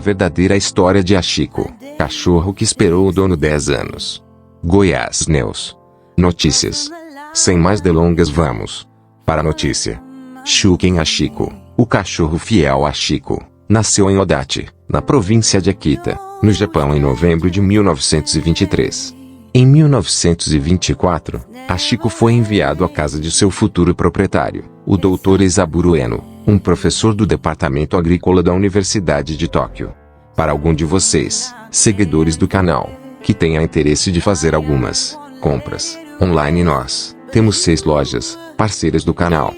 verdadeira história de Hachiko, cachorro que esperou o dono 10 anos. Goiás News. Notícias. Sem mais delongas, vamos para a notícia. Shuken Hachiko, o cachorro fiel Hachiko, nasceu em Odate, na província de Akita, no Japão, em novembro de 1923. Em 1924, Hachiko foi enviado à casa de seu futuro proprietário, o Dr. Isaburo Ueno, um professor do Departamento Agrícola da Universidade de Tóquio. Para algum de vocês, seguidores do canal, que tenha interesse de fazer algumas compras online, nós temos 6 lojas parceiras do canal.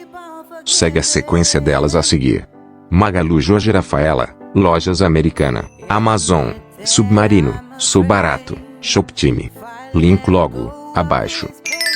Segue a sequência delas a seguir: Magalu Jorge Rafaela, Lojas Americana, Amazon, Submarino, Sou Barato, Shoptime. Link logo abaixo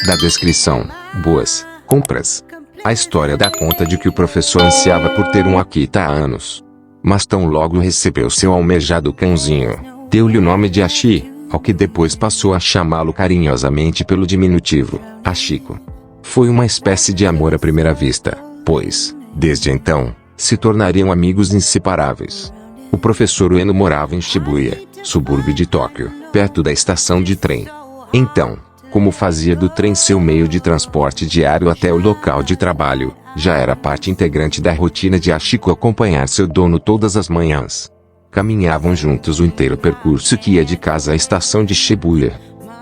da descrição. Boas compras. A história dá conta de que o professor ansiava por ter um Akita há anos. Mas tão logo recebeu seu almejado cãozinho, deu-lhe o nome de Hachi, ao que depois passou a chamá-lo carinhosamente pelo diminutivo, Hachiko. Foi uma espécie de amor à primeira vista, pois, desde então, se tornariam amigos inseparáveis. O professor Ueno morava em Shibuya, subúrbio de Tóquio, perto da estação de trem. Então, como fazia do trem seu meio de transporte diário até o local de trabalho, já era parte integrante da rotina de Hachiko acompanhar seu dono todas as manhãs. Caminhavam juntos o inteiro percurso que ia de casa à estação de Shibuya.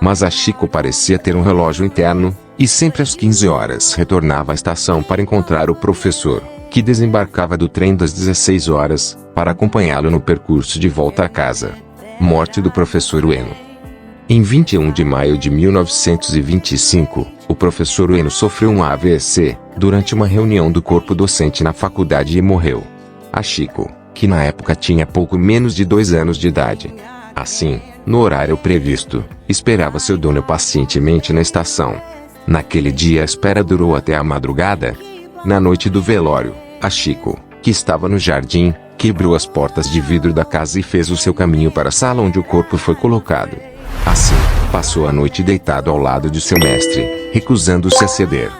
Mas Hachiko parecia ter um relógio interno, e sempre às 15 horas retornava à estação para encontrar o professor, que desembarcava do trem das 16 horas, para acompanhá-lo no percurso de volta à casa. Morte do professor Ueno. Em 21 de maio de 1925, o professor Ueno sofreu um AVC, durante uma reunião do corpo docente na faculdade e morreu. Hachiko, que na época tinha pouco menos de 2 anos de idade. Assim, no horário previsto, esperava seu dono pacientemente na estação. Naquele dia a espera durou até a madrugada. Na noite do velório, Hachiko, que estava no jardim, quebrou as portas de vidro da casa e fez o seu caminho para a sala onde o corpo foi colocado. Assim, passou a noite deitado ao lado de seu mestre, recusando-se a ceder.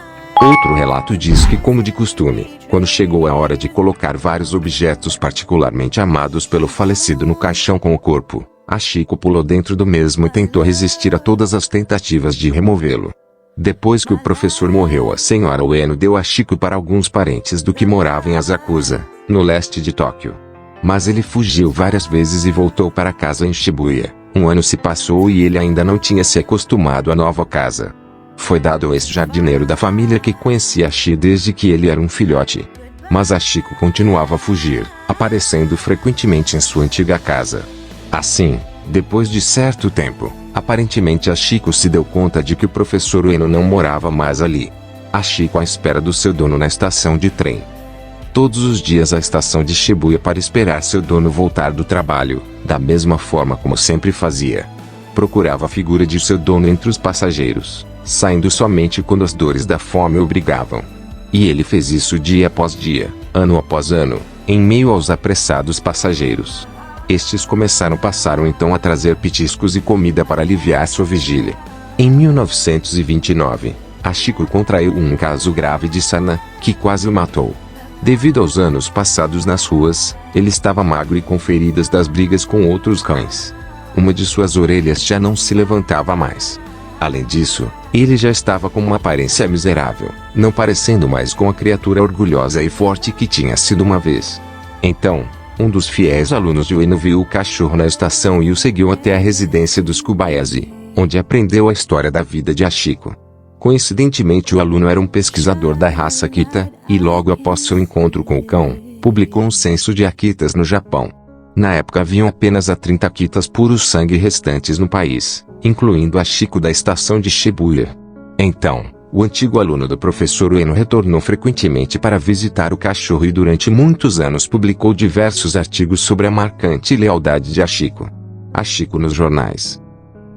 Outro relato diz que, como de costume, quando chegou a hora de colocar vários objetos particularmente amados pelo falecido no caixão com o corpo, Hachiko pulou dentro do mesmo e tentou resistir a todas as tentativas de removê-lo. Depois que o professor morreu, a senhora Ueno deu Hachiko para alguns parentes do que moravam em Asakusa, no leste de Tóquio. Mas ele fugiu várias vezes e voltou para casa em Shibuya. Um ano se passou e ele ainda não tinha se acostumado à nova casa. Foi dado ao ex-jardineiro da família que conhecia Hachi desde que ele era um filhote. Mas Hachiko continuava a fugir, aparecendo frequentemente em sua antiga casa. Assim, depois de certo tempo, aparentemente Hachiko se deu conta de que o professor Ueno não morava mais ali. Hachiko à espera do seu dono na estação de trem. Todos os dias à estação de Shibuya para esperar seu dono voltar do trabalho, da mesma forma como sempre fazia. Procurava a figura de seu dono entre os passageiros, saindo somente quando as dores da fome o obrigavam. E ele fez isso dia após dia, ano após ano, em meio aos apressados passageiros. Estes passaram então a trazer petiscos e comida para aliviar sua vigília. Em 1929, Hachiko contraiu um caso grave de sarna, que quase o matou. Devido aos anos passados nas ruas, ele estava magro e com feridas das brigas com outros cães. Uma de suas orelhas já não se levantava mais. Além disso, ele já estava com uma aparência miserável, não parecendo mais com a criatura orgulhosa e forte que tinha sido uma vez. Então, um dos fiéis alunos de Ueno viu o cachorro na estação e o seguiu até a residência dos Kobayashi, onde aprendeu a história da vida de Hachiko. Coincidentemente, o aluno era um pesquisador da raça Akita, e logo após seu encontro com o cão, publicou um censo de Akitas no Japão. Na época haviam apenas 30 Akitas puros sangue restantes no país, incluindo Hachiko da estação de Shibuya. Então, o antigo aluno do professor Ueno retornou frequentemente para visitar o cachorro e durante muitos anos publicou diversos artigos sobre a marcante lealdade de Hachiko. Hachiko nos jornais.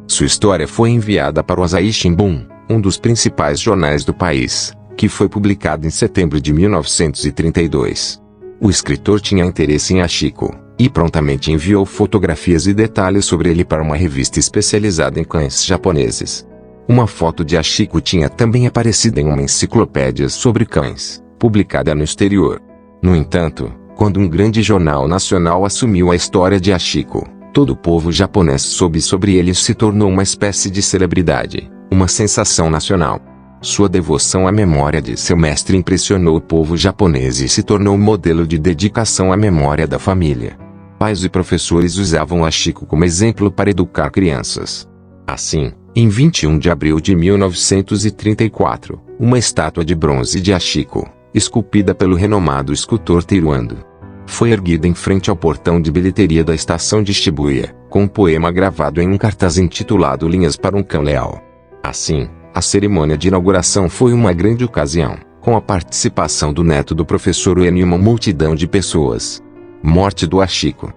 Sua história foi enviada para o Asahi Shimbun, um dos principais jornais do país, que foi publicado em setembro de 1932. O escritor tinha interesse em Hachiko, e prontamente enviou fotografias e detalhes sobre ele para uma revista especializada em cães japoneses. Uma foto de Hachiko tinha também aparecido em uma enciclopédia sobre cães, publicada no exterior. No entanto, Quando um grande jornal nacional assumiu a história de Hachiko, todo o povo japonês soube sobre ele e se tornou uma espécie de celebridade, uma sensação nacional. Sua devoção à memória de seu mestre impressionou o povo japonês e se tornou um modelo de dedicação à memória da família. Pais e professores usavam Hachiko como exemplo para educar crianças. Assim, em 21 de abril de 1934, uma estátua de bronze de Hachiko, esculpida pelo renomado escultor Teruo Ando, foi erguida em frente ao portão de bilheteria da estação de Shibuya, com um poema gravado em um cartaz intitulado Linhas para um Cão Leal. Assim, a cerimônia de inauguração foi uma grande ocasião, com a participação do neto do professor Ueno e uma multidão de pessoas. Morte do Hachiko.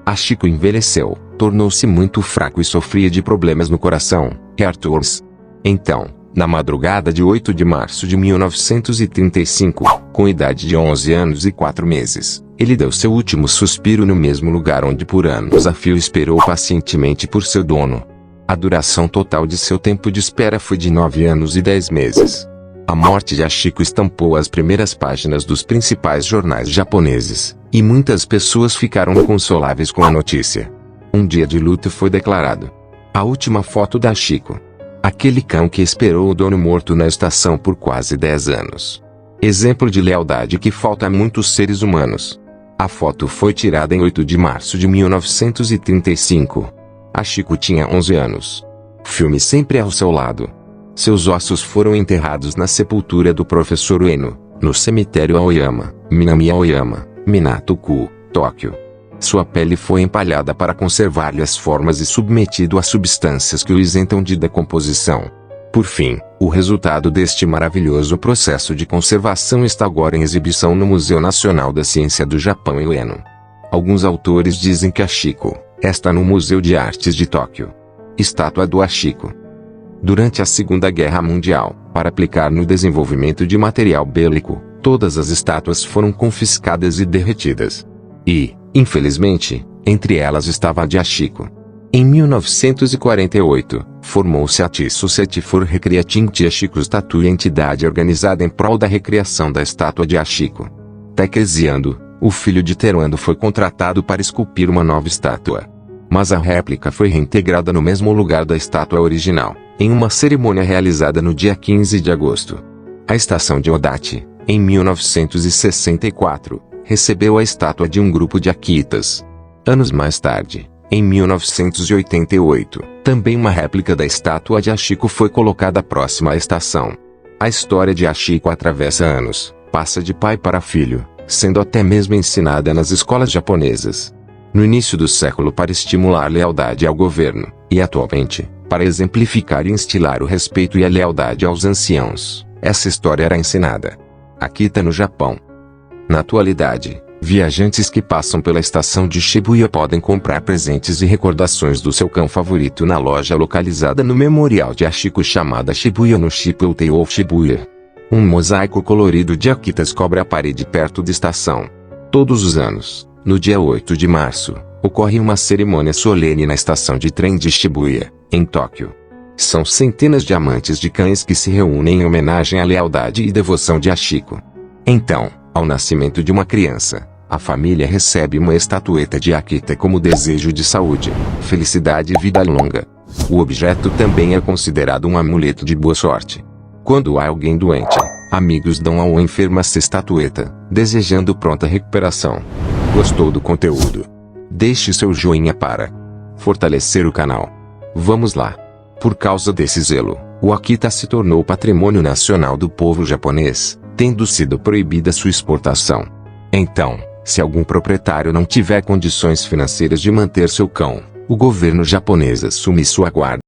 Hachiko envelheceu, tornou-se muito fraco e sofria de problemas no coração, Arthurs. Então, na madrugada de 8 de março de 1935, com idade de 11 anos e 4 meses, ele deu seu último suspiro no mesmo lugar onde por anos a fio esperou pacientemente por seu dono. A duração total de seu tempo de espera foi de 9 anos e 10 meses. A morte de Hachiko estampou as primeiras páginas dos principais jornais japoneses, e muitas pessoas ficaram inconsoláveis com a notícia. Um dia de luto foi declarado. A última foto da Hachiko. Aquele cão que esperou o dono morto na estação por quase 10 anos. Exemplo de lealdade que falta a muitos seres humanos. A foto foi tirada em 8 de março de 1935. Hachiko tinha 11 anos. Filme sempre ao seu lado. Seus ossos foram enterrados na sepultura do professor Ueno, no cemitério Aoyama, Minami Aoyama, Minato-ku, Tóquio. Sua pele foi empalhada para conservar-lhe as formas e submetido a substâncias que o isentam de decomposição. Por fim, o resultado deste maravilhoso processo de conservação está agora em exibição no Museu Nacional da Ciência do Japão em Ueno. Alguns autores dizem que Hachiko está no Museu de Artes de Tóquio. Estátua do Hachiko. Durante a Segunda Guerra Mundial, para aplicar no desenvolvimento de material bélico, todas as estátuas foram confiscadas e derretidas. E, infelizmente, entre elas estava a de Hachiko. Em 1948, formou-se a Tsusei for Recreating Hachiko Statue, entidade organizada em prol da recriação da estátua de Hachiko. Takeshi Ando, o filho de Teruo Ando, foi contratado para esculpir uma nova estátua. Mas a réplica foi reintegrada no mesmo lugar da estátua original, em uma cerimônia realizada no dia 15 de agosto. A estação de Odachi, em 1964, recebeu a estátua de um grupo de Akitas. Anos mais tarde, em 1988, também uma réplica da estátua de Hachiko foi colocada próxima à estação. A história de Hachiko atravessa anos, passa de pai para filho, sendo até mesmo ensinada nas escolas japonesas. No início do século para estimular lealdade ao governo, e atualmente, para exemplificar e instilar o respeito e a lealdade aos anciãos, essa história era ensinada. Akita no Japão. Na atualidade, viajantes que passam pela estação de Shibuya podem comprar presentes e recordações do seu cão favorito na loja localizada no memorial de Hachiko chamada Shibuya no Shipputei ou Shibuya. Um mosaico colorido de Akitas cobre a parede perto da estação. Todos os anos, no dia 8 de março, ocorre uma cerimônia solene na estação de trem de Shibuya, em Tóquio. São centenas de amantes de cães que se reúnem em homenagem à lealdade e devoção de Hachiko. Então, ao nascimento de uma criança, a família recebe uma estatueta de Akita como desejo de saúde, felicidade e vida longa. O objeto também é considerado um amuleto de boa sorte. Quando há alguém doente, amigos dão ao enfermo essa estatueta, desejando pronta recuperação. Gostou do conteúdo? Deixe seu joinha para fortalecer o canal. Vamos lá! Por causa desse zelo, o Akita se tornou patrimônio nacional do povo japonês, tendo sido proibida sua exportação. Então, se algum proprietário não tiver condições financeiras de manter seu cão, o governo japonês assume sua guarda.